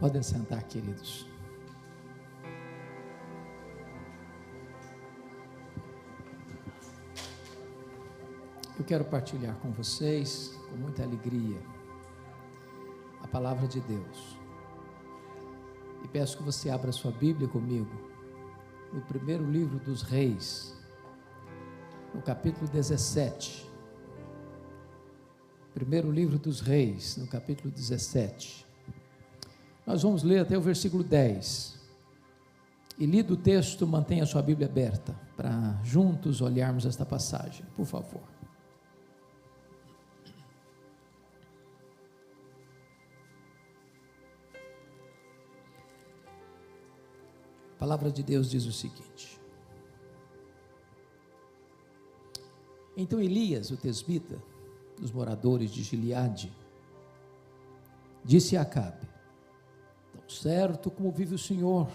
Podem sentar, queridos. Eu quero partilhar com vocês, com muita alegria, a palavra de Deus. E peço que você abra sua Bíblia comigo, no primeiro livro dos Reis, no capítulo 17. Primeiro livro dos Reis, no capítulo 17. Nós vamos ler até o versículo 10. E lido o texto, mantenha a sua Bíblia aberta, para juntos olharmos esta passagem, por favor. A palavra de Deus diz o seguinte: Então Elias, o tesbita, dos moradores de Gileade, disse a Acabe: Tão certo como vive o Senhor,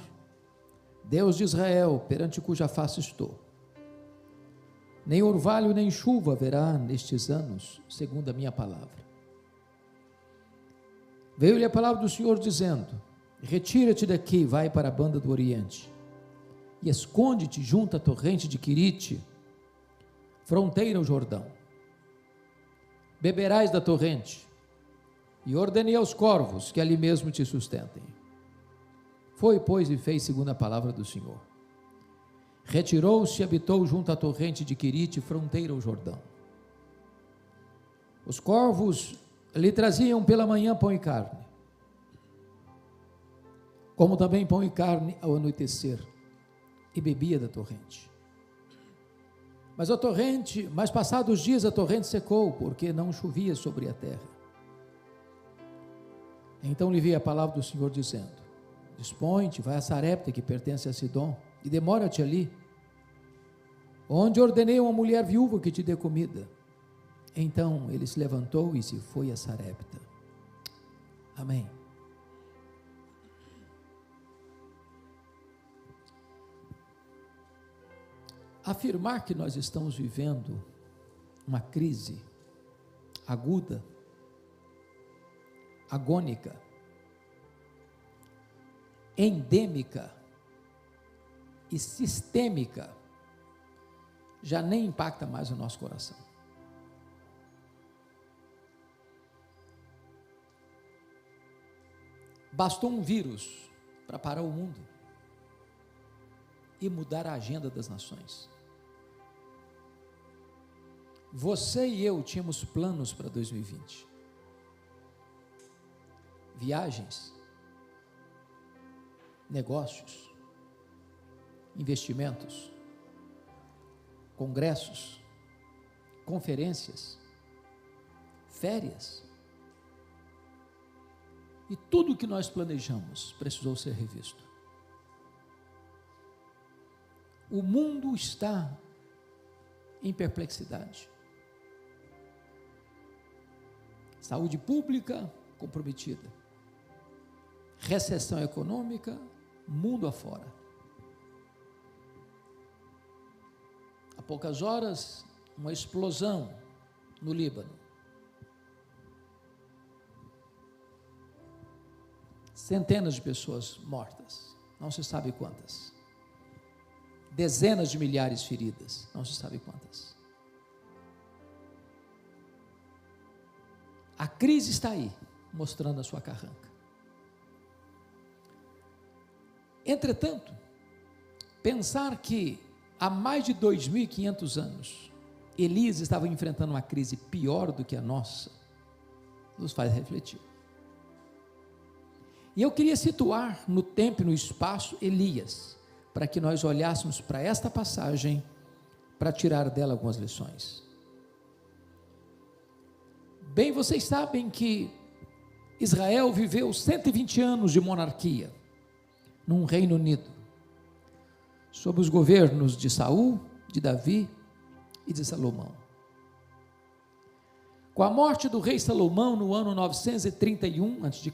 Deus de Israel, perante cuja face estou, nem orvalho nem chuva haverá nestes anos, segundo a minha palavra. Veio-lhe a palavra do Senhor dizendo: Retira-te daqui, vai para a banda do Oriente, e esconde-te junto à torrente de Quirite, fronteira ao Jordão. Beberás da torrente, e ordenei aos corvos que ali mesmo te sustentem. Foi, pois, e fez segundo a palavra do Senhor. Retirou-se e habitou junto à torrente de Quirite, fronteira ao Jordão. Os corvos lhe traziam pela manhã pão e carne, como também pão e carne ao anoitecer, e bebia da torrente. Mas passados dias a torrente secou, porque não chovia sobre a terra. Então lhe veio a palavra do Senhor dizendo: Dispõe-te, vai a Sarepta, que pertence a Sidom, e demora-te ali, onde ordenei uma mulher viúva que te dê comida. Então ele se levantou e se foi a Sarepta. Amém. Afirmar que nós estamos vivendo uma crise aguda, agônica, endêmica e sistêmica, já nem impacta mais o nosso coração. Bastou um vírus para parar o mundo e mudar a agenda das nações. Você e eu tínhamos planos para 2020. Viagens, negócios, investimentos, congressos, conferências, férias. E tudo o que nós planejamos precisou ser revisto. O mundo está em perplexidade. Saúde pública comprometida. Recessão econômica, mundo afora. Há poucas horas, uma explosão no Líbano. Centenas de pessoas mortas, não se sabe quantas. Dezenas de milhares feridas, não se sabe quantas. A crise está aí, mostrando a sua carranca. Entretanto, pensar que há mais de 2.500 anos, Elias estava enfrentando uma crise pior do que a nossa, nos faz refletir. E eu queria situar no tempo e no espaço Elias, para que nós olhássemos para esta passagem, para tirar dela algumas lições. Bem, vocês sabem que Israel viveu 120 anos de monarquia, num Reino Unido, sob os governos de Saul, de Davi e de Salomão. Com a morte do rei Salomão no ano 931 a.C.,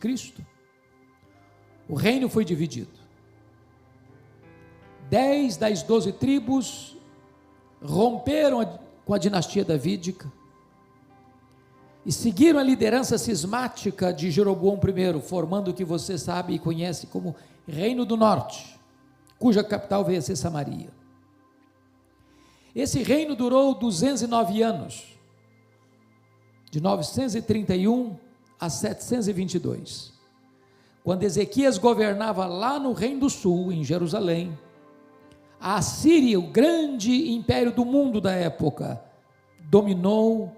o reino foi dividido. 10 das 12 tribos romperam com a dinastia davídica e seguiram a liderança cismática de Jeroboão I, formando o que você sabe e conhece como Reino do Norte, cuja capital veio a ser Samaria. Esse reino durou 209 anos, de 931 a 722, quando Ezequias governava lá no Reino do Sul, em Jerusalém. A Assíria, o grande império do mundo da época, dominou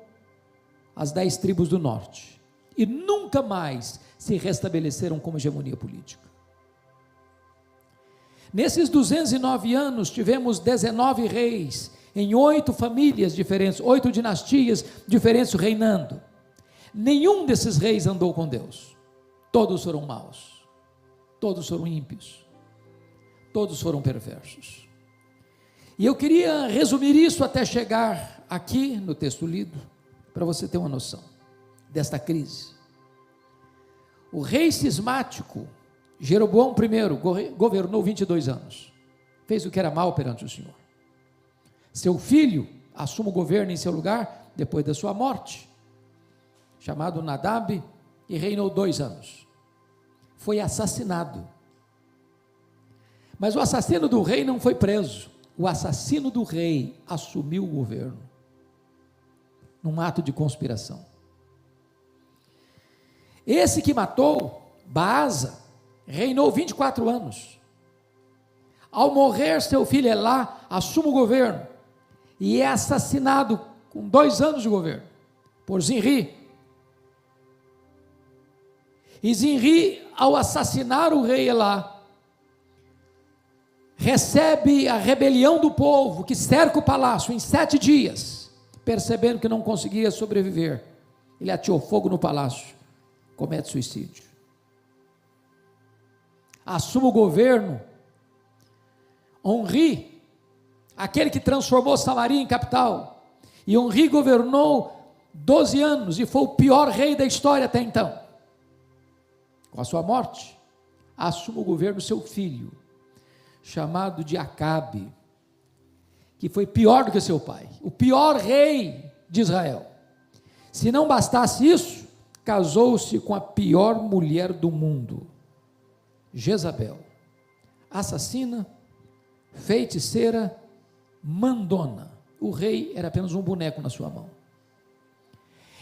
as 10 tribos do norte, e nunca mais se restabeleceram como hegemonia política. Nesses 209 anos, tivemos 19 reis, em 8 famílias diferentes, 8 dinastias diferentes reinando. Nenhum desses reis andou com Deus, todos foram maus, todos foram ímpios, todos foram perversos. E eu queria resumir isso até chegar aqui no texto lido, para você ter uma noção desta crise. O rei cismático, Jeroboão I, governou 22 anos, fez o que era mal perante o Senhor. Seu filho assume o governo em seu lugar, depois da sua morte, chamado Nadab, e reinou 2 anos, foi assassinado, mas o assassino do rei não foi preso, o assassino do rei assumiu o governo, num ato de conspiração. Esse que matou, Baasa, reinou 24 anos, ao morrer seu filho Elá, assume o governo, e é assassinado com 2 anos de governo, por Zinri. E Zinri, ao assassinar o rei Elá, recebe a rebelião do povo, que cerca o palácio em 7 dias, percebendo que não conseguia sobreviver, ele ateou fogo no palácio, comete suicídio. Assume o governo Onri, aquele que transformou Samaria em capital, e Onri governou 12 anos, e foi o pior rei da história até então. Com a sua morte, assume o governo seu filho, chamado de Acabe, que foi pior do que seu pai, o pior rei de Israel. Se não bastasse isso, casou-se com a pior mulher do mundo, Jezabel, assassina, feiticeira, mandona. O rei era apenas um boneco na sua mão.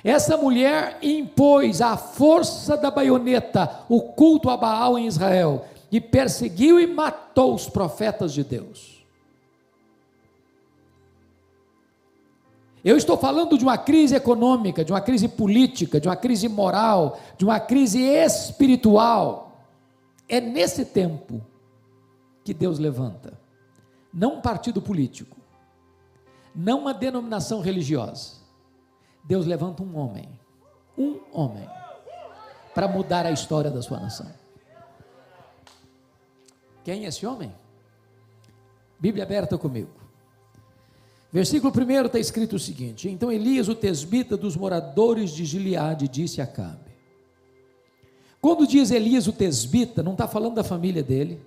Essa mulher impôs à força da baioneta o culto a Baal em Israel, e perseguiu e matou os profetas de Deus. Eu estou falando de uma crise econômica, de uma crise política, de uma crise moral, de uma crise espiritual. É nesse tempo que Deus levanta, não um partido político, não uma denominação religiosa. Deus levanta um homem, para mudar a história da sua nação. Quem é esse homem? Bíblia aberta comigo. Versículo 1 está escrito o seguinte: então Elias, o tesbita dos moradores de Gileade, disse a Acabe. Quando diz Elias o tesbita, não está falando da família dele,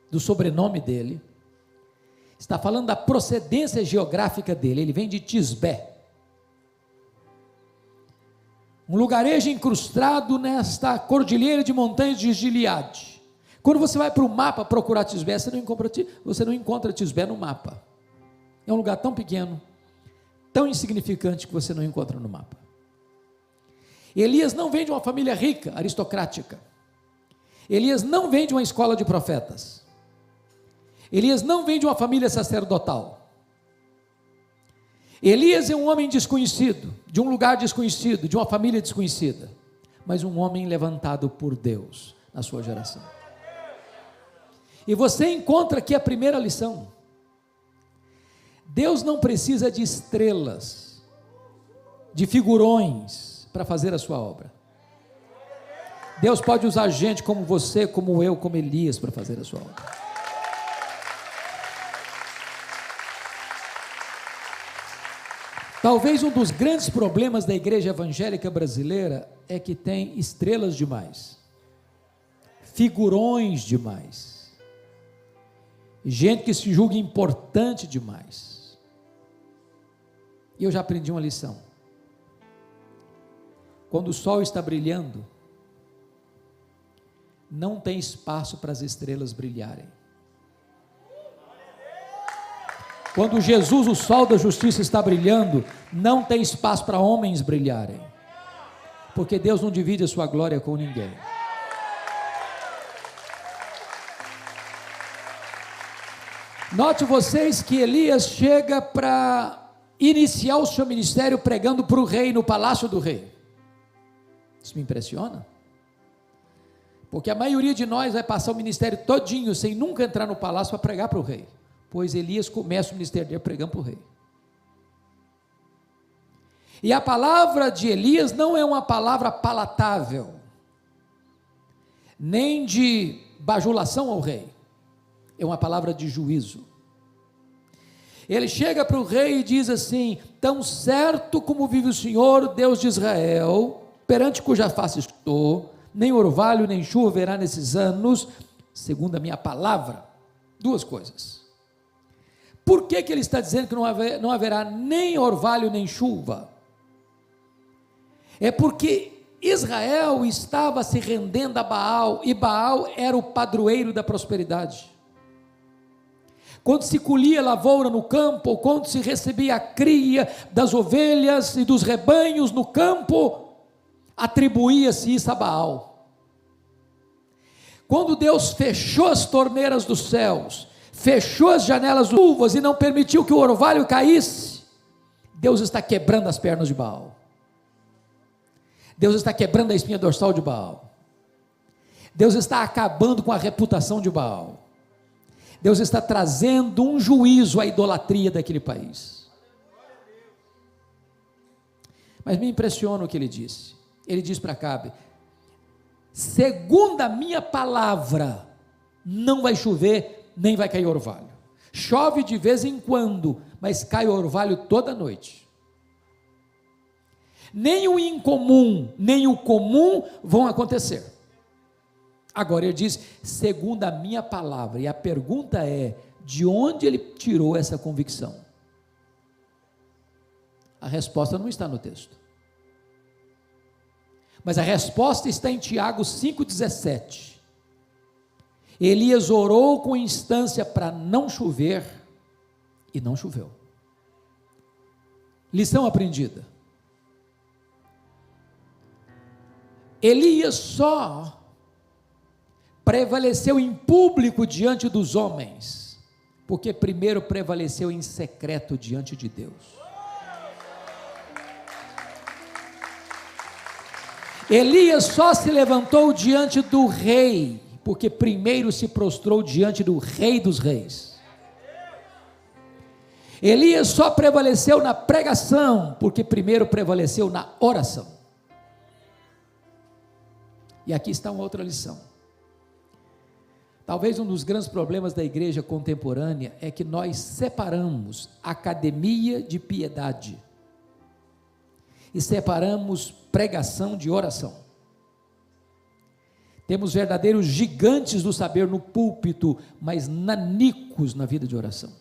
do sobrenome dele, está falando da procedência geográfica dele. Ele vem de Tisbé, um lugarejo incrustado nesta cordilheira de montanhas de Gileade. Quando você vai para o mapa procurar Tisbé, você não encontra Tisbé no mapa. É um lugar tão pequeno, tão insignificante, que você não encontra no mapa. Elias não vem de uma família rica, aristocrática. Elias não vem de uma escola de profetas. Elias não vem de uma família sacerdotal. Elias é um homem desconhecido, de um lugar desconhecido, de uma família desconhecida, mas um homem levantado por Deus na sua geração. E você encontra aqui a primeira lição: Deus não precisa de estrelas, de figurões para fazer a sua obra. Deus pode usar gente como você, como eu, como Elias para fazer a sua obra. Talvez um dos grandes problemas da igreja evangélica brasileira é que tem estrelas demais, figurões demais, gente que se julga importante demais. E eu já aprendi uma lição: quando o sol está brilhando, não tem espaço para as estrelas brilharem. Quando Jesus, o sol da justiça, está brilhando, não tem espaço para homens brilharem, porque Deus não divide a sua glória com ninguém. Note vocês que Elias chega para iniciar o seu ministério pregando para o rei no palácio do rei. Isso me impressiona, porque a maioria de nós vai passar o ministério todinho sem nunca entrar no palácio para pregar para o rei, pois Elias começa o ministério dele pregando para o rei. E a palavra de Elias não é uma palavra palatável, nem de bajulação ao rei, é uma palavra de juízo. Ele chega para o rei e diz assim: tão certo como vive o Senhor, Deus de Israel, perante cuja face estou, nem orvalho nem chuva haverá nesses anos, segundo a minha palavra. Duas coisas. Por que ele está dizendo que não haverá nem orvalho nem chuva? É porque Israel estava se rendendo a Baal, e Baal era o padroeiro da prosperidade. Quando se colhia lavoura no campo, ou quando se recebia a cria das ovelhas e dos rebanhos no campo, atribuía-se isso a Baal. Quando Deus fechou as torneiras dos céus, fechou as janelas das uvas e não permitiu que o orvalho caísse, Deus está quebrando as pernas de Baal. Deus está quebrando a espinha dorsal de Baal. Deus está acabando com a reputação de Baal. Deus está trazendo um juízo à idolatria daquele país. Mas me impressiona o que ele disse. Ele diz para Acabe: segundo a minha palavra, não vai chover, nem vai cair orvalho. Chove de vez em quando, mas cai orvalho toda noite. Nem o incomum, nem o comum vão acontecer. Agora ele diz, segundo a minha palavra, e a pergunta é, de onde ele tirou essa convicção? A resposta não está no texto, mas a resposta está em Tiago 5,17, Elias orou com instância para não chover, e não choveu. Lição aprendida, Elias só prevaleceu em público diante dos homens, porque primeiro prevaleceu em secreto diante de Deus. Elias só se levantou diante do rei, porque primeiro se prostrou diante do rei dos reis. Elias só prevaleceu na pregação, porque primeiro prevaleceu na oração. E aqui está uma outra lição. Talvez um dos grandes problemas da igreja contemporânea é que nós separamos academia de piedade e separamos pregação de oração. Temos verdadeiros gigantes do saber no púlpito, mas nanicos na vida de oração.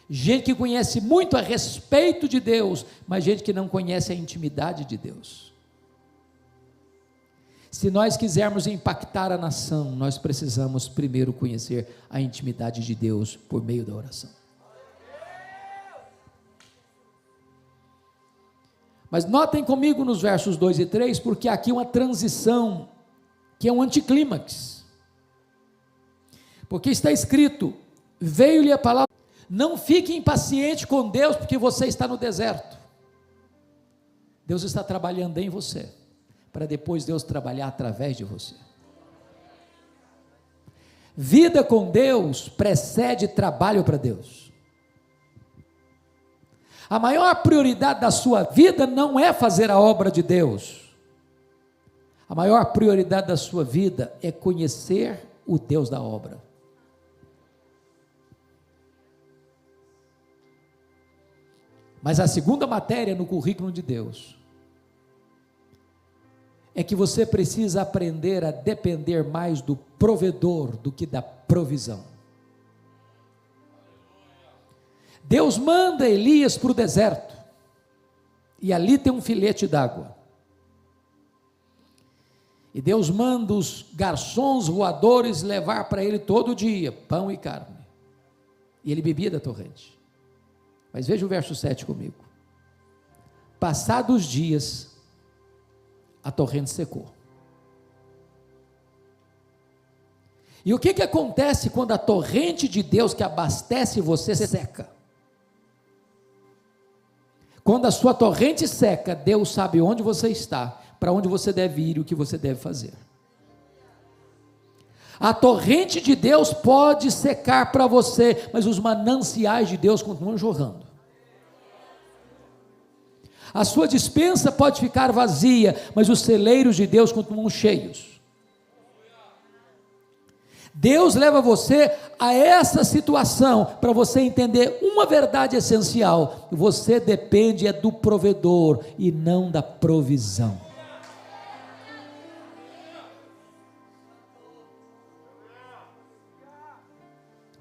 Gente que conhece muito a respeito de Deus, mas gente que não conhece a intimidade de Deus. Se nós quisermos impactar a nação, nós precisamos primeiro conhecer a intimidade de Deus por meio da oração. Mas notem comigo nos versos 2 e 3, porque há aqui uma transição, que é um anticlímax. Porque está escrito, veio-lhe a palavra, não fique impaciente com Deus, porque você está no deserto. Deus está trabalhando em você, para depois Deus trabalhar através de você. Vida com Deus precede trabalho para Deus. A maior prioridade da sua vida não é fazer a obra de Deus. A maior prioridade da sua vida é conhecer o Deus da obra. Mas a segunda matéria no currículo de Deus é que você precisa aprender a depender mais do provedor do que da provisão. Deus manda Elias para o deserto, e ali tem um filete d'água. E Deus manda os garçons voadores levar para ele todo dia pão e carne. E ele bebia da torrente. Mas veja o verso 7 comigo. Passados dias, a torrente secou. E o que acontece quando a torrente de Deus que abastece você seca? Quando a sua torrente seca, Deus sabe onde você está, para onde você deve ir e o que você deve fazer. A torrente de Deus pode secar para você, mas os mananciais de Deus continuam jorrando. A sua despensa pode ficar vazia, mas os celeiros de Deus continuam cheios. Deus leva você a essa situação para você entender uma verdade essencial: você depende do provedor e não da provisão.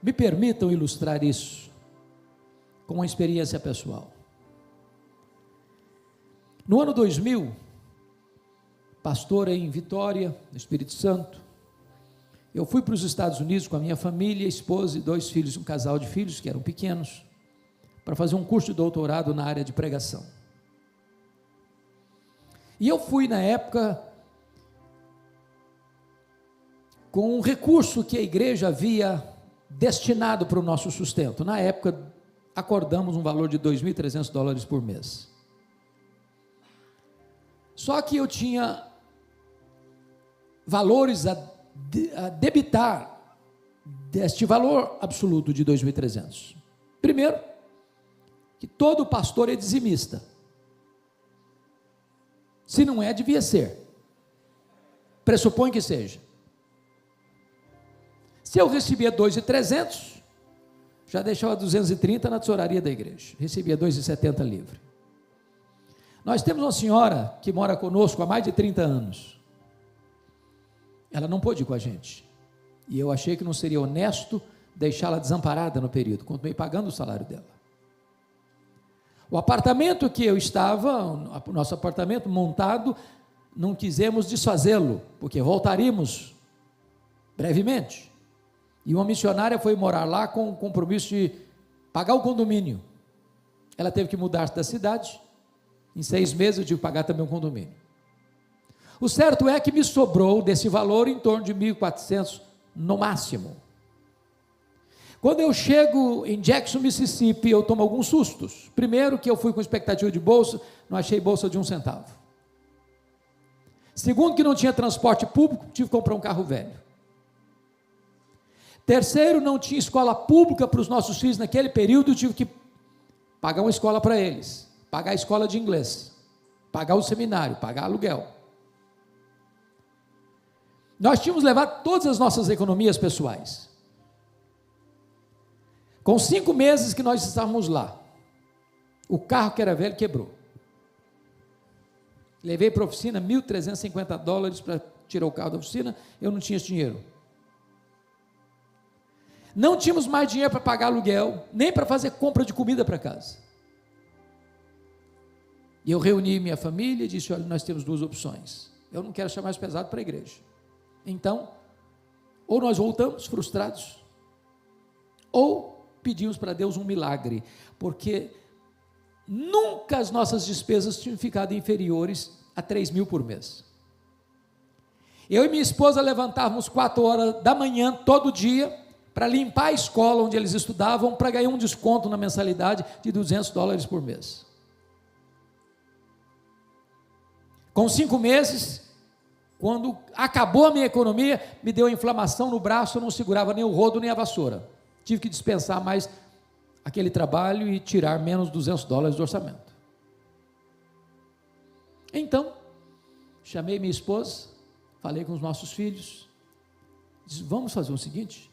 Me permitam ilustrar isso com uma experiência pessoal. No ano 2000, pastor em Vitória, no Espírito Santo, eu fui para os Estados Unidos com a minha família, esposa e 2 filhos, um casal de filhos que eram pequenos, para fazer um curso de doutorado na área de pregação. E eu fui na época com um recurso que a igreja havia destinado para o nosso sustento. Na época, acordamos um valor de $2.300 por mês. Só que eu tinha valores a debitar deste valor absoluto de 2.300. Primeiro, que todo pastor é dizimista. Se não é, devia ser. Pressupõe que seja. Se eu recebia 2.300, já deixava 230 na tesouraria da igreja. Recebia 2.70 livre. Nós temos uma senhora que mora conosco há mais de 30 anos. Ela não pôde ir com a gente. E eu achei que não seria honesto deixá-la desamparada no período. Continuei pagando o salário dela. O apartamento que eu estava, o nosso apartamento montado, não quisemos desfazê-lo, porque voltaríamos brevemente. E uma missionária foi morar lá com o compromisso de pagar o condomínio. Ela teve que mudar-se da cidade. Em 6 meses eu tive que pagar também o condomínio. O certo é que me sobrou desse valor em torno de 1.400 no máximo. Quando eu chego em Jackson, Mississippi, eu tomo alguns sustos. Primeiro, que eu fui com expectativa de bolsa, não achei bolsa de 1 centavo. Segundo, que não tinha transporte público, tive que comprar um carro velho. Terceiro, não tinha escola pública para os nossos filhos naquele período, tive que pagar uma escola para eles, pagar a escola de inglês, pagar o seminário, pagar aluguel. Nós tínhamos levado todas as nossas economias pessoais. Com 5 meses que nós estávamos lá, o carro que era velho quebrou. Levei para a oficina $1.350 para tirar o carro da oficina, eu não tinha esse dinheiro. Não tínhamos mais dinheiro para pagar aluguel, nem para fazer compra de comida para casa. E eu reuni minha família e disse: olha, nós temos 2 opções. Eu não quero achar mais pesado para a igreja. Então, ou nós voltamos frustrados, ou pedimos para Deus um milagre, porque nunca as nossas despesas tinham ficado inferiores a 3.000 por mês. Eu e minha esposa levantávamos 4 horas da manhã todo dia para limpar a escola onde eles estudavam, para ganhar um desconto na mensalidade de $200 por mês. Com 5 meses, quando acabou a minha economia, me deu inflamação no braço, eu não segurava nem o rodo nem a vassoura. Tive que dispensar mais aquele trabalho e tirar menos $200 do orçamento. Então, chamei minha esposa, falei com os nossos filhos, disse: vamos fazer o seguinte,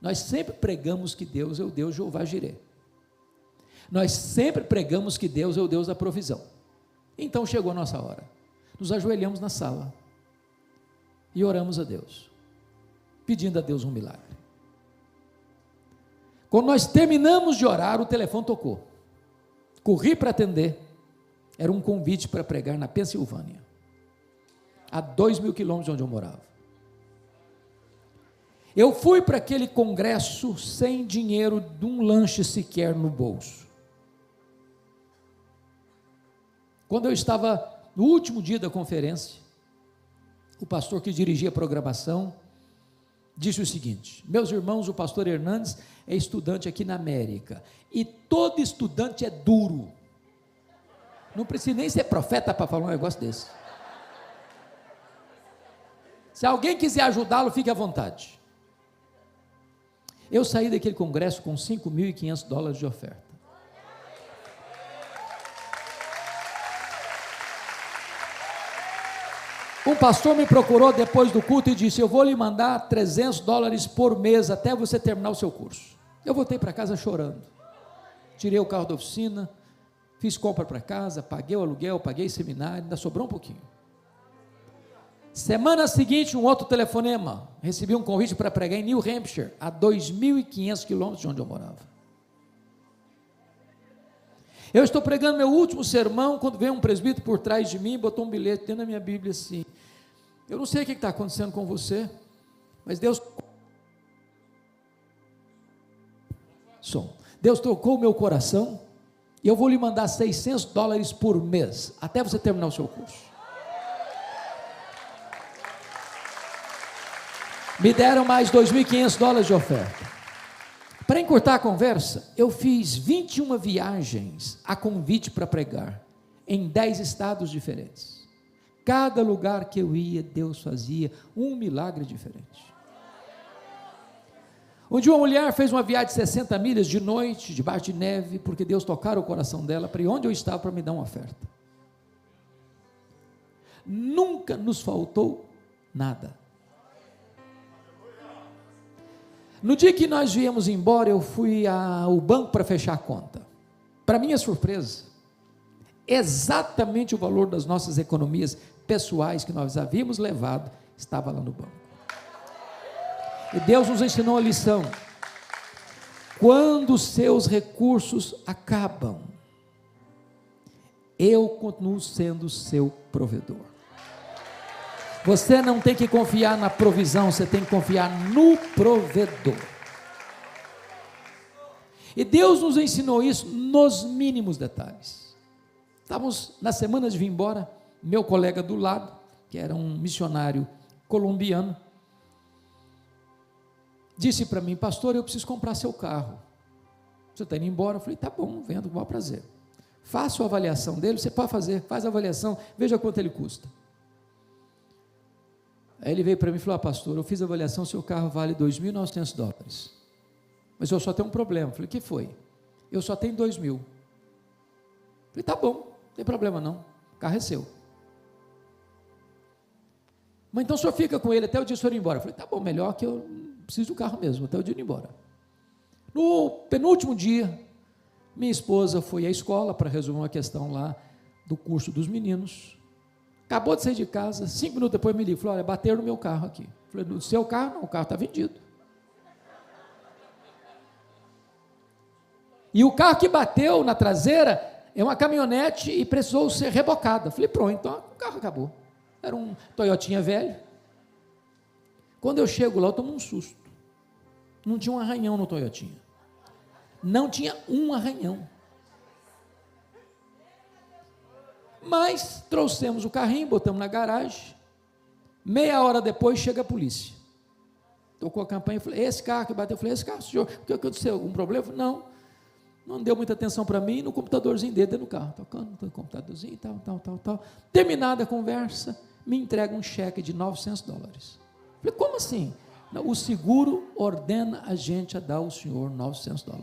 nós sempre pregamos que Deus é o Deus Jeová Jireh. Nós sempre pregamos que Deus é o Deus da provisão. Então chegou a nossa hora. Nos ajoelhamos na sala e oramos a Deus, pedindo a Deus um milagre. Quando nós terminamos de orar, o telefone tocou. Corri para atender. Era um convite para pregar na Pensilvânia, a 2.000 quilômetros de onde eu morava. Eu fui para aquele congresso sem dinheiro de um lanche sequer no bolso. Quando eu estava no último dia da conferência, o pastor que dirigia a programação disse o seguinte: meus irmãos, o pastor Hernandes é estudante aqui na América, e todo estudante é duro. Não precisa nem ser profeta para falar um negócio desse. Se alguém quiser ajudá-lo, fique à vontade. Eu saí daquele congresso com $5.500 de oferta. Um pastor me procurou depois do culto e disse: eu vou lhe mandar $300 por mês até você terminar o seu curso. Eu voltei para casa chorando. Tirei o carro da oficina, fiz compra para casa, paguei o aluguel, paguei seminário, ainda sobrou um pouquinho. Semana seguinte, um outro telefonema, recebi um convite para pregar em New Hampshire, a 2.500 quilômetros de onde eu morava. Eu estou pregando meu último sermão, quando veio um presbítero por trás de mim, botou um bilhete dentro da minha Bíblia assim: eu não sei o que está acontecendo com você, mas Deus tocou o meu coração, e eu vou lhe mandar $600 por mês, até você terminar o seu curso. Me deram mais $2.500 de oferta. Para encurtar a conversa, eu fiz 21 viagens a convite para pregar, em 10 estados diferentes. Cada lugar que eu ia, Deus fazia um milagre diferente. Um dia uma mulher fez uma viagem de 60 milhas de noite, debaixo de neve, porque Deus tocara o coração dela para ir onde eu estava para me dar uma oferta. Nunca nos faltou nada. No dia que nós viemos embora, eu fui ao banco para fechar a conta. Para minha surpresa, exatamente o valor das nossas economias pessoais que nós havíamos levado estava lá no banco. E Deus nos ensinou a lição: quando os seus recursos acabam, eu continuo sendo seu provedor. Você não tem que confiar na provisão, você tem que confiar no provedor. E Deus nos ensinou isso nos mínimos detalhes. Estávamos na semana de vir embora, meu colega do lado, que era um missionário colombiano, disse para mim: pastor, eu preciso comprar seu carro. Você está indo embora? Eu falei: tá bom, vendo com o maior prazer. Faça a avaliação dele, você pode fazer, faz a avaliação, veja quanto ele custa. Aí ele veio para mim e falou: pastor, eu fiz a avaliação, seu carro vale $2.900, mas eu só tenho um problema. Eu falei: o que foi? Eu só tenho 2.000. Eu falei: tá bom, não tem problema não, o carro é seu. Mas então o senhor fica com ele até o dia que o senhor ir embora. Eu falei: tá bom, melhor, que eu preciso do carro mesmo, até o dia de ir embora. No penúltimo dia, minha esposa foi à escola para resolver uma questão lá do curso dos meninos. Acabou de sair de casa, 5 minutos depois me ligou, falou: olha, bateram no meu carro aqui. Eu falei: no seu carro? Não, o carro está vendido. E o carro que bateu na traseira é uma caminhonete e precisou ser rebocada. Eu falei: pronto, então o carro acabou. Era um Toyotinha velho. Quando eu chego lá, eu tomo um susto. Não tinha um arranhão no Toyotinha. Não tinha um arranhão. Mas trouxemos o carrinho, botamos na garagem. Meia hora depois chega a polícia. Tocou a campanha, eu falei: esse carro que bateu. Eu falei: esse carro, senhor, o que aconteceu? Algum problema? Eu falei: não deu muita atenção para mim. No computadorzinho dele dentro do carro, tocando no computadorzinho, tal. Terminada a conversa, me entrega um cheque de $900. Eu falei: como assim? Não, o seguro ordena a gente a dar ao senhor $900.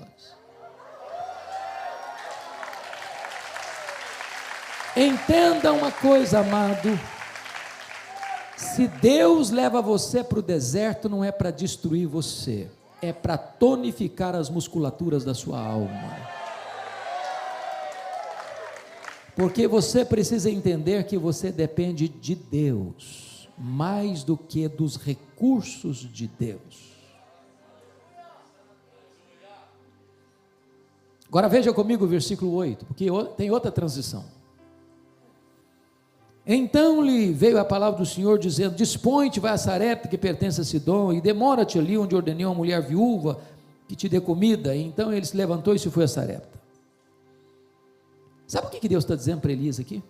Entenda uma coisa, amado: se Deus leva você para o deserto, não é para destruir você, é para tonificar as musculaturas da sua alma. Porque você precisa entender que você depende de Deus, mais do que dos recursos de Deus. Agora veja comigo o versículo 8, porque tem outra transição. Então lhe veio a palavra do Senhor, dizendo: dispõe-te, vai a Sarepta, que pertence a Sidom, e demora-te ali onde ordenei uma mulher viúva, que te dê comida. E então ele se levantou e se foi a Sarepta. Sabe o que Deus está dizendo para Elias aqui?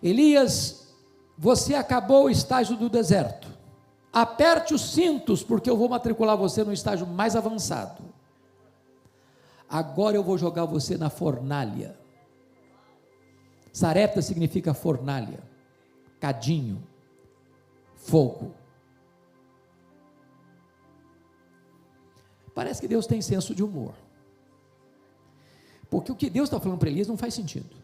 Elias, você acabou o estágio do deserto, aperte os cintos, porque eu vou matricular você no estágio mais avançado. Agora eu vou jogar você na fornalha. Sarepta significa fornalha, cadinho, fogo. Parece que Deus tem senso de humor, porque o que Deus está falando para Elias não faz sentido.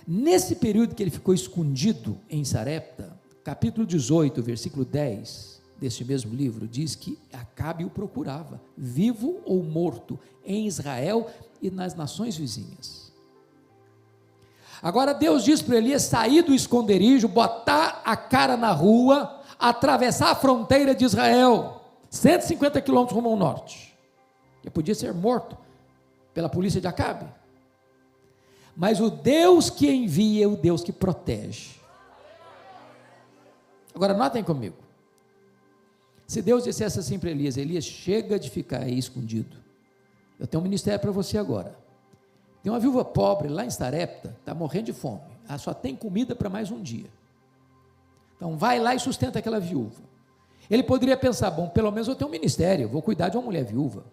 Nesse período que ele ficou escondido em Sarepta, capítulo 18, versículo 10, deste mesmo livro, diz que Acabe o procurava, vivo ou morto, em Israel e nas nações vizinhas. Agora Deus diz para Elias sair do esconderijo, botar a cara na rua, atravessar a fronteira de Israel, 150 quilômetros rumo ao norte. Ele podia ser morto pela polícia de Acabe, mas o Deus que envia é o Deus que protege. Agora notem comigo, se Deus dissesse assim para Elias: Elias, chega de ficar aí escondido, eu tenho um ministério para você agora. Tem uma viúva pobre lá em Sarepta, está morrendo de fome, ela só tem comida para mais um dia, então vai lá e sustenta aquela viúva. Ele poderia pensar: bom, pelo menos eu tenho um ministério, vou cuidar de uma mulher viúva.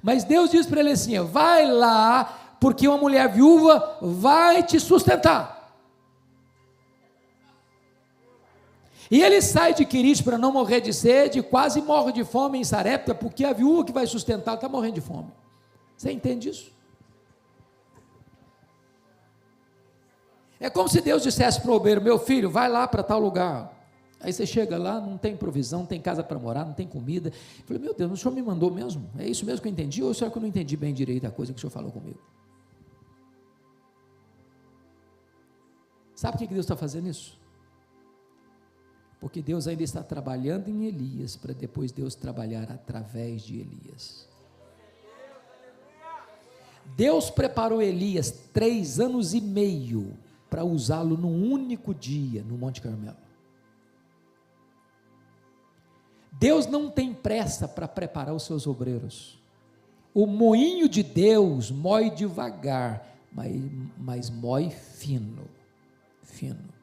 Mas Deus diz para ele assim: vai lá, porque uma mulher viúva vai te sustentar. E ele sai de Querite para não morrer de sede, quase morre de fome em Sarepta, porque a viúva que vai sustentar está morrendo de fome. Você entende isso? É como se Deus dissesse para o obreiro: meu filho, vai lá para tal lugar. Aí você chega lá, não tem provisão, não tem casa para morar, não tem comida. Eu falei: meu Deus, o senhor me mandou mesmo? É isso mesmo que eu entendi? Ou será que eu não entendi bem direito a coisa que o senhor falou comigo? Sabe por que Deus está fazendo isso? Porque Deus ainda está trabalhando em Elias, para depois Deus trabalhar através de Elias. Deus preparou Elias 3 anos e meio para usá-lo num único dia no Monte Carmelo. Deus não tem pressa para preparar os seus obreiros. O moinho de Deus mói devagar, mas mói fino, fino.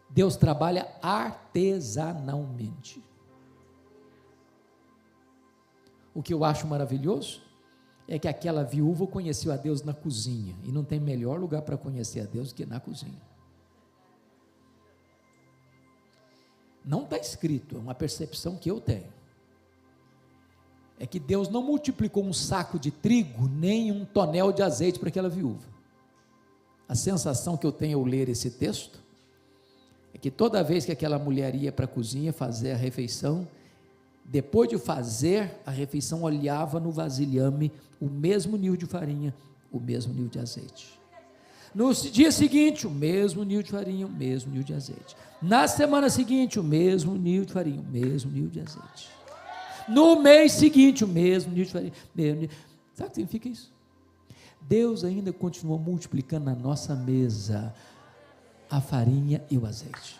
Deus trabalha artesanalmente. O que eu acho maravilhoso é que aquela viúva conheceu a Deus na cozinha, e não tem melhor lugar para conhecer a Deus que na cozinha. Não está escrito, é uma percepção que eu tenho, é que Deus não multiplicou um saco de trigo, nem um tonel de azeite para aquela viúva. A sensação que eu tenho ao ler esse texto, é que toda vez que aquela mulher ia para a cozinha fazer a refeição, depois de fazer a refeição, olhava no vasilhame o mesmo nível de farinha, o mesmo nível de azeite. No dia seguinte, o mesmo nível de farinha, o mesmo nível de azeite. Na semana seguinte, o mesmo nível de farinha, o mesmo nível de azeite. No mês seguinte, o mesmo nível de farinha, mesmo nível. Sabe o que significa isso? Deus ainda continua multiplicando na nossa mesa a farinha e o azeite.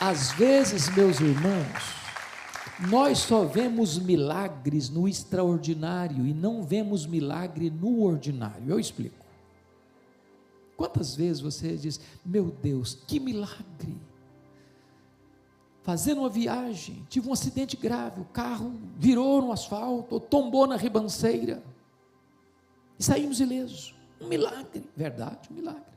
Às vezes, meus irmãos, nós só vemos milagres no extraordinário e não vemos milagre no ordinário. Eu explico. Quantas vezes você diz: meu Deus, que milagre! Fazendo uma viagem, tive um acidente grave, o carro virou no asfalto, ou tombou na ribanceira, e saímos ilesos. Um milagre, verdade, um milagre.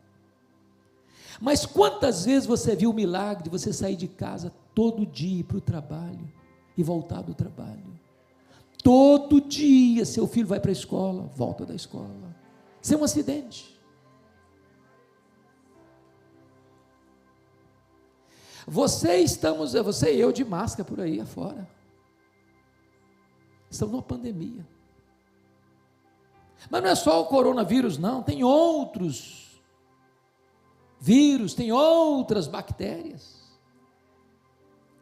Mas quantas vezes você viu o milagre de você sair de casa todo dia para o trabalho e voltar do trabalho? Todo dia seu filho vai para a escola, volta da escola, sem um acidente. Você e eu de máscara por aí afora. Estamos numa pandemia. Mas não é só o coronavírus, não, tem outros vírus, tem outras bactérias,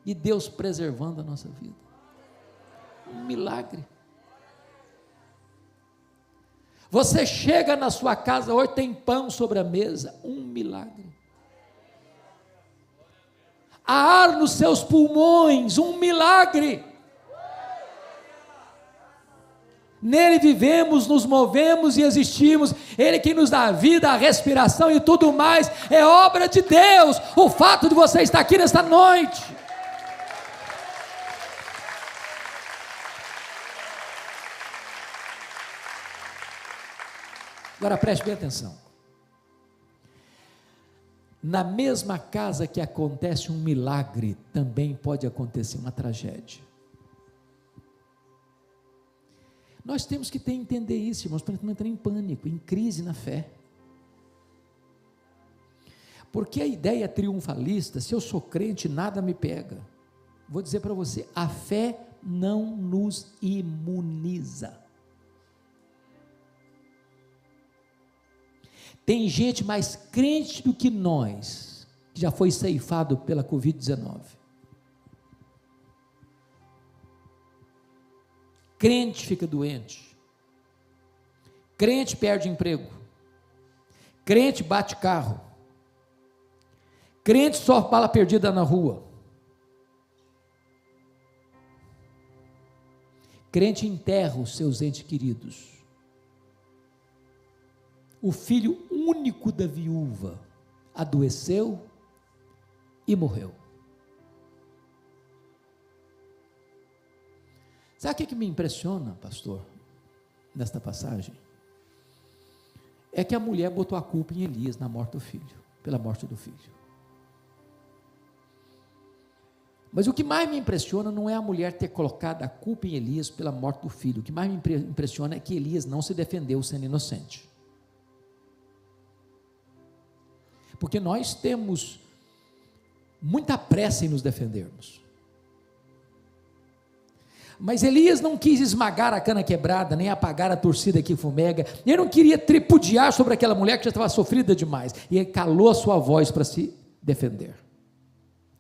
e Deus preservando a nossa vida. Um milagre. Você chega na sua casa hoje, tem pão sobre a mesa, um milagre. Há ar nos seus pulmões, um milagre. Nele vivemos, nos movemos e existimos. Ele que nos dá a vida, a respiração e tudo mais, é obra de Deus. O fato de você estar aqui nesta noite. Agora preste bem atenção. Na mesma casa que acontece um milagre, também pode acontecer uma tragédia. Nós temos que entender isso, irmãos, para não entrar em pânico, em crise na fé. Porque a ideia triunfalista, se eu sou crente, nada me pega. Vou dizer para você, a fé não nos imuniza. Tem gente mais crente do que nós, que já foi ceifado pela Covid-19. Crente fica doente, crente perde emprego, crente bate carro, crente sofre bala perdida na rua, crente enterra os seus entes queridos. O filho único da viúva adoeceu e morreu. Sabe o que me impressiona, pastor, nesta passagem? É que a mulher botou a culpa em Elias na morte do filho, pela morte do filho. Mas o que mais me impressiona não é a mulher ter colocado a culpa em Elias pela morte do filho. O que mais me impressiona é que Elias não se defendeu sendo inocente. Porque nós temos muita pressa em nos defendermos. Mas Elias não quis esmagar a cana quebrada, nem apagar a torcida que fumega. Ele não queria tripudiar sobre aquela mulher que já estava sofrida demais. E ele calou a sua voz para se defender.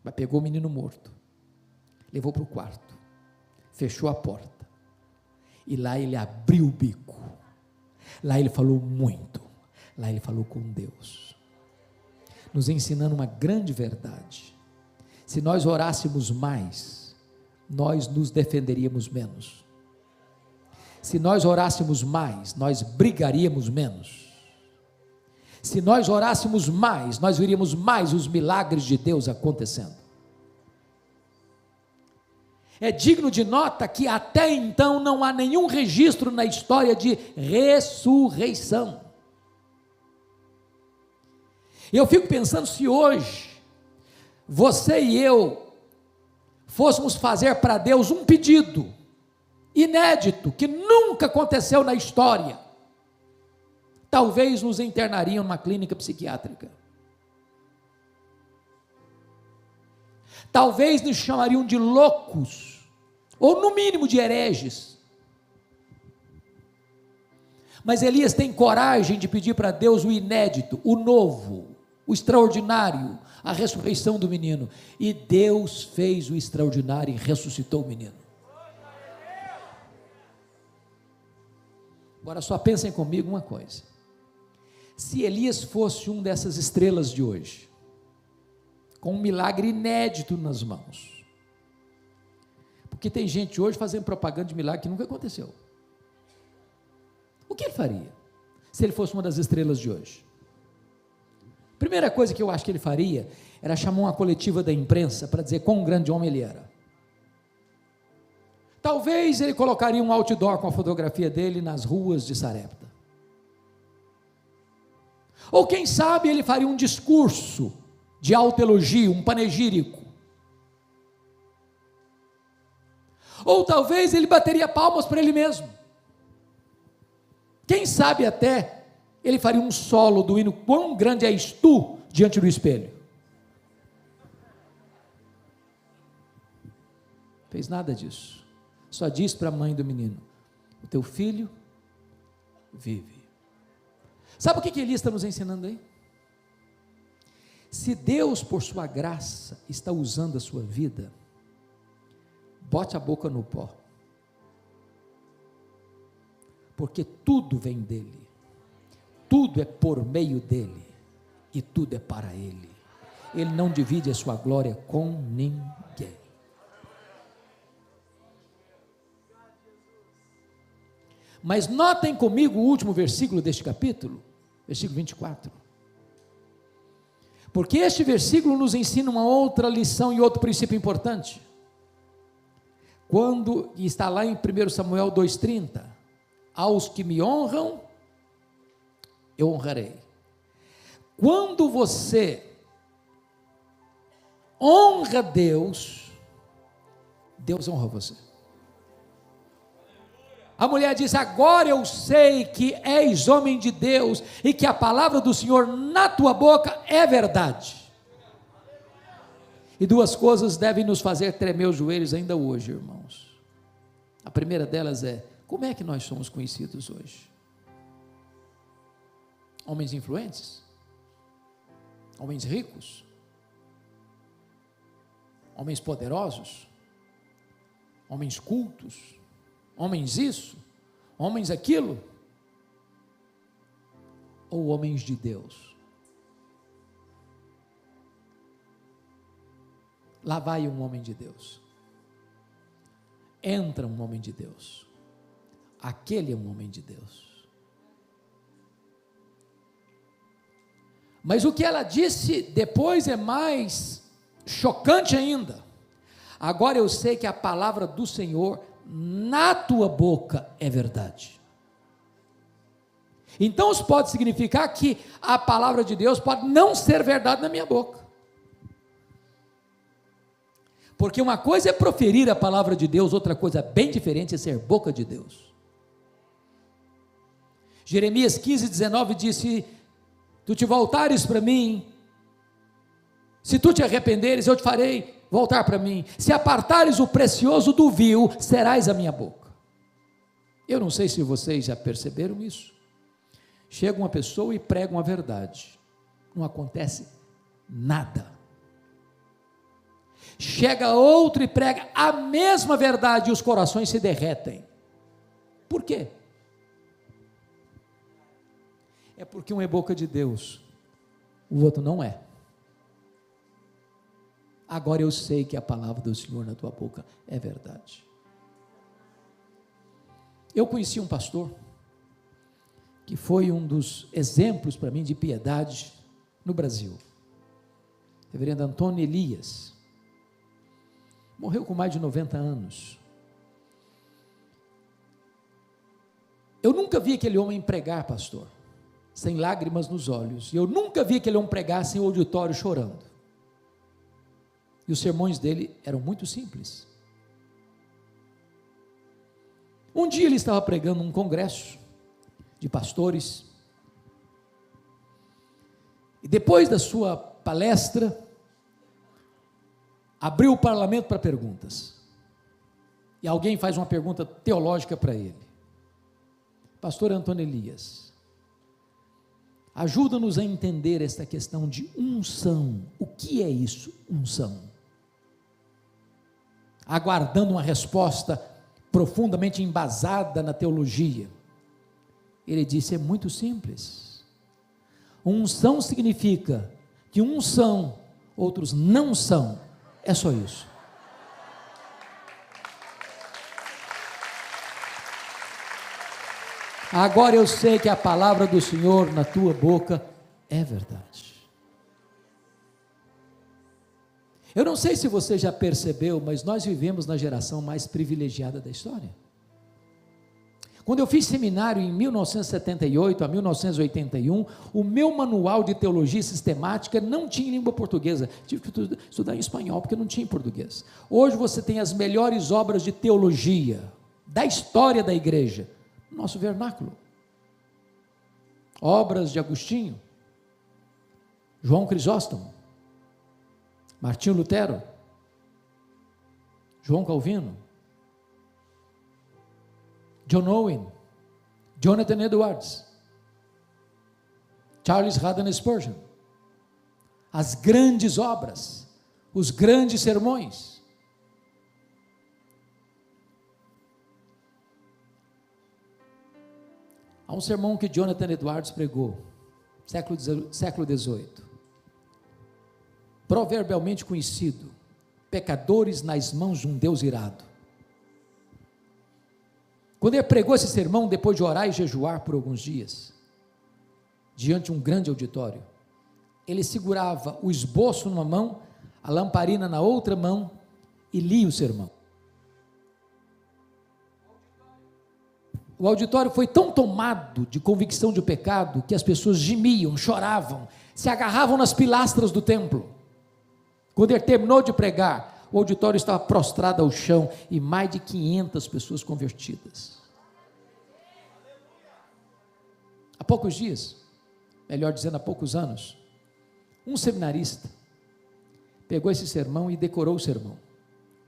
Mas pegou o menino morto, levou para o quarto, fechou a porta. E lá ele abriu o bico. Lá ele falou muito. Lá ele falou com Deus, nos ensinando uma grande verdade. Se nós orássemos mais, nós nos defenderíamos menos. Se nós orássemos mais, nós brigaríamos menos. Se nós orássemos mais, nós veríamos mais os milagres de Deus acontecendo. É digno de nota que até então não há nenhum registro na história de ressurreição. Eu fico pensando se hoje você e eu fôssemos fazer para Deus um pedido inédito, que nunca aconteceu na história, talvez nos internariam numa clínica psiquiátrica, talvez nos chamariam de loucos, ou no mínimo de hereges. Mas Elias tem coragem de pedir para Deus o inédito, o novo, o extraordinário, a ressurreição do menino, e Deus fez o extraordinário e ressuscitou o menino. Agora só pensem comigo uma coisa: se Elias fosse um dessas estrelas de hoje, com um milagre inédito nas mãos, porque tem gente hoje fazendo propaganda de milagre que nunca aconteceu, o que ele faria se ele fosse uma das estrelas de hoje? Primeira coisa que eu acho que ele faria era chamar uma coletiva da imprensa para dizer quão grande homem ele era. Talvez ele colocaria um outdoor com a fotografia dele nas ruas de Sarepta. Ou quem sabe ele faria um discurso de autoelogio, um panegírico. Ou talvez ele bateria palmas para ele mesmo. Quem sabe até ele faria um solo do hino Quão Grande És Tu diante do espelho. Fez nada disso. Só disse para a mãe do menino: o teu filho vive. Sabe o que Elias está nos ensinando aí? Se Deus, por sua graça, está usando a sua vida, bote a boca no pó porque tudo vem dele, tudo é por meio dele, e tudo é para ele. Ele não divide a sua glória com ninguém. Mas notem comigo o último versículo deste capítulo, versículo 24. Porque este versículo nos ensina uma outra lição e outro princípio importante. Quando está lá em 1 Samuel 2,30, aos que me honram, eu honrarei. Quando você honra Deus, Deus honra você. A mulher diz: agora eu sei que és homem de Deus e que a palavra do Senhor na tua boca é verdade. E duas coisas devem nos fazer tremer os joelhos ainda hoje, irmãos. A primeira delas é: como é que nós somos conhecidos hoje? Homens influentes? Homens ricos? Homens poderosos? Homens cultos? Homens isso? Homens aquilo? Ou homens de Deus? Lá vai um homem de Deus. Entra um homem de Deus. Aquele é um homem de Deus. Mas o que ela disse depois é mais chocante ainda. Agora eu sei que a palavra do Senhor na tua boca é verdade. Então isso pode significar que a palavra de Deus pode não ser verdade na minha boca. Porque uma coisa é proferir a palavra de Deus, outra coisa bem diferente é ser boca de Deus. Jeremias 15:19 disse: tu te voltares para mim, se tu te arrependeres, eu te farei voltar para mim. Se apartares o precioso do vil, serás a minha boca. Eu não sei se vocês já perceberam isso. Chega uma pessoa e prega uma verdade, não acontece nada. Chega outro e prega a mesma verdade e os corações se derretem. Por quê? É porque um é boca de Deus, o outro não é. Agora eu sei que a palavra do Senhor na tua boca é verdade. Eu conheci um pastor que foi um dos exemplos para mim de piedade no Brasil, reverendo Antônio Elias. Morreu com mais de 90 anos. Eu nunca vi aquele homem pregar, pastor, sem lágrimas nos olhos. E eu nunca vi aquele homem pregar sem o auditório chorando. E os sermões dele eram muito simples. Um dia ele estava pregando num congresso de pastores. E depois da sua palestra, abriu o parlamento para perguntas. E alguém faz uma pergunta teológica para ele. Pastor Antônio Elias, ajuda-nos a entender esta questão de unção. O que é isso, unção? Aguardando uma resposta profundamente embasada na teologia. Ele disse: é muito simples. Unção significa que uns são, outros não são. É só isso. Agora eu sei que a palavra do Senhor na tua boca é verdade. Eu não sei se você já percebeu, mas nós vivemos na geração mais privilegiada da história. Quando eu fiz seminário em 1978 a 1981, o meu manual de teologia sistemática não tinha língua portuguesa, tive que estudar em espanhol, porque não tinha em português. Hoje você tem as melhores obras de teologia da história da igreja, no nosso vernáculo. Obras de Agostinho, João Crisóstomo, Martinho Lutero, João Calvino, John Owen, Jonathan Edwards, Charles Haddon Spurgeon, as grandes obras, os grandes sermões. Há um sermão que Jonathan Edwards pregou, século XVIII, proverbialmente conhecido: pecadores nas mãos de um Deus irado. Quando ele pregou esse sermão, depois de orar e jejuar por alguns dias, diante de um grande auditório, ele segurava o esboço numa mão, a lamparina na outra mão, e lia o sermão. O auditório foi tão tomado de convicção de pecado, que as pessoas gemiam, choravam, se agarravam nas pilastras do templo. Quando ele terminou de pregar, o auditório estava prostrado ao chão, e mais de 500 pessoas convertidas. Há poucos dias, melhor dizendo, há poucos anos, um seminarista pegou esse sermão e decorou o sermão,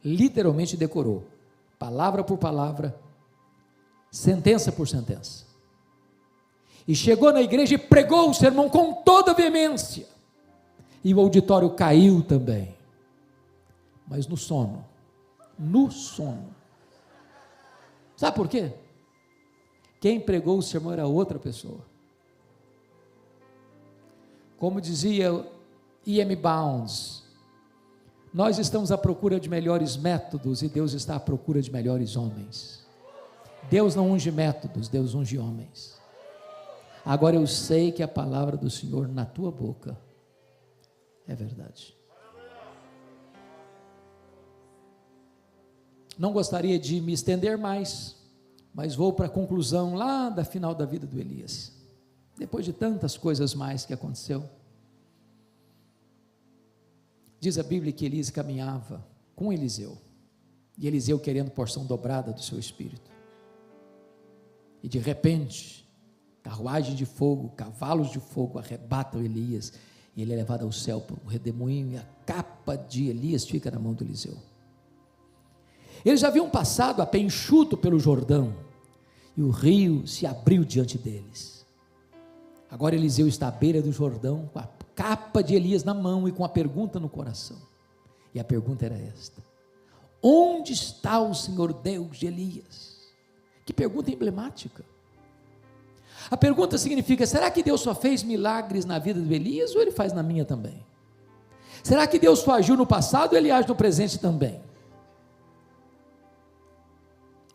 literalmente decorou, palavra por palavra, sentença por sentença, e chegou na igreja e pregou o sermão com toda veemência, e o auditório caiu também, mas no sono, sabe por quê? Quem pregou o sermão era outra pessoa. Como dizia E.M. Bounds, nós estamos à procura de melhores métodos e Deus está à procura de melhores homens. Deus não unge métodos, Deus unge homens. Agora eu sei que a palavra do Senhor na tua boca é verdade. Não gostaria de me estender mais, mas vou para a conclusão lá da final da vida do Elias, depois de tantas coisas mais que aconteceu. Diz a Bíblia que Elias caminhava com Eliseu, e Eliseu querendo porção dobrada do seu espírito, e de repente, carruagem de fogo, cavalos de fogo arrebatam Elias, e ele é levado ao céu por um redemoinho, e a capa de Elias fica na mão do Eliseu. Eles já haviam passado a pé enxuto pelo Jordão, e o rio se abriu diante deles. Agora Eliseu está à beira do Jordão, com a capa de Elias na mão e com a pergunta no coração, e a pergunta era esta: onde está o Senhor Deus de Elias? Que pergunta emblemática. A pergunta significa: será que Deus só fez milagres na vida de Elias, ou Ele faz na minha também? Será que Deus só agiu no passado, ou Ele age no presente também?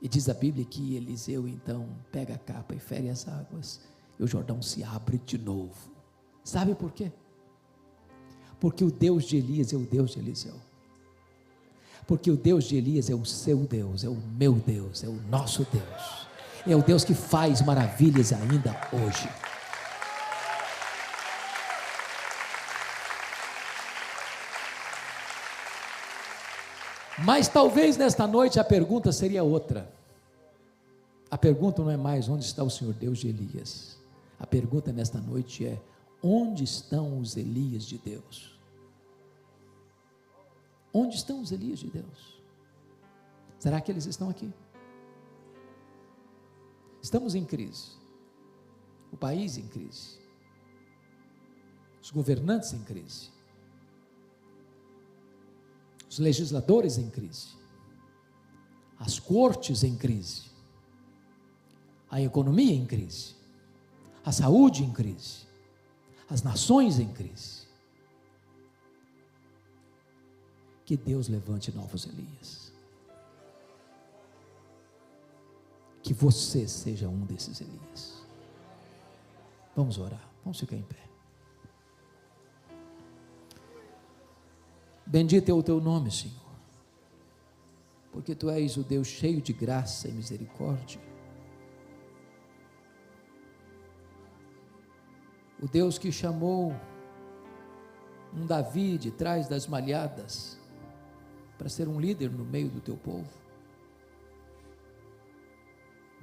E diz a Bíblia que Eliseu então pega a capa e fere as águas, e o Jordão se abre de novo. Sabe por quê? Porque o Deus de Elias é o Deus de Eliseu. Porque o Deus de Elias é o seu Deus, é o meu Deus, é o nosso Deus. É o Deus que faz maravilhas ainda hoje. Mas talvez nesta noite a pergunta seria outra. A pergunta não é mais onde está o Senhor Deus de Elias. A pergunta nesta noite é: onde estão os Elias de Deus? Onde estão os Elias de Deus? Será que eles estão aqui? Estamos em crise, o país em crise, os governantes em crise, os legisladores em crise, as cortes em crise, a economia em crise, a saúde em crise, as nações em crise. Que Deus levante novos Elias. Que você seja um desses Elias. Vamos orar, vamos ficar em pé. Bendito é o teu nome, Senhor, porque tu és o Deus cheio de graça e misericórdia, o Deus que chamou um Davi de trás das malhadas para ser um líder no meio do teu povo,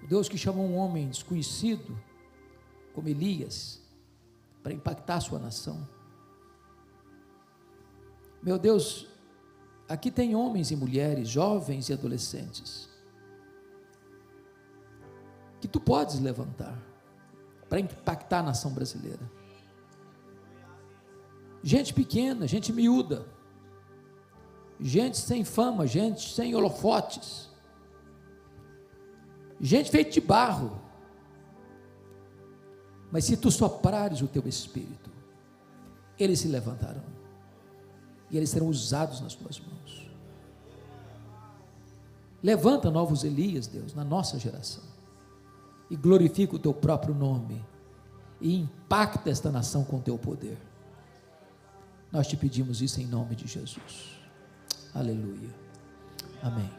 o Deus que chamou um homem desconhecido como Elias para impactar a sua nação. Meu Deus, aqui tem homens e mulheres, jovens e adolescentes, que tu podes levantar para impactar a nação brasileira. Gente pequena, gente miúda, gente sem fama, gente sem holofotes, gente feita de barro, Mas se tu soprares o teu espírito, eles se levantarão, e eles serão usados nas tuas mãos. Levanta novos Elias, Deus, na nossa geração, e glorifica o teu próprio nome, e impacta esta nação com o teu poder. Nós te pedimos isso em nome de Jesus. Aleluia. Amém.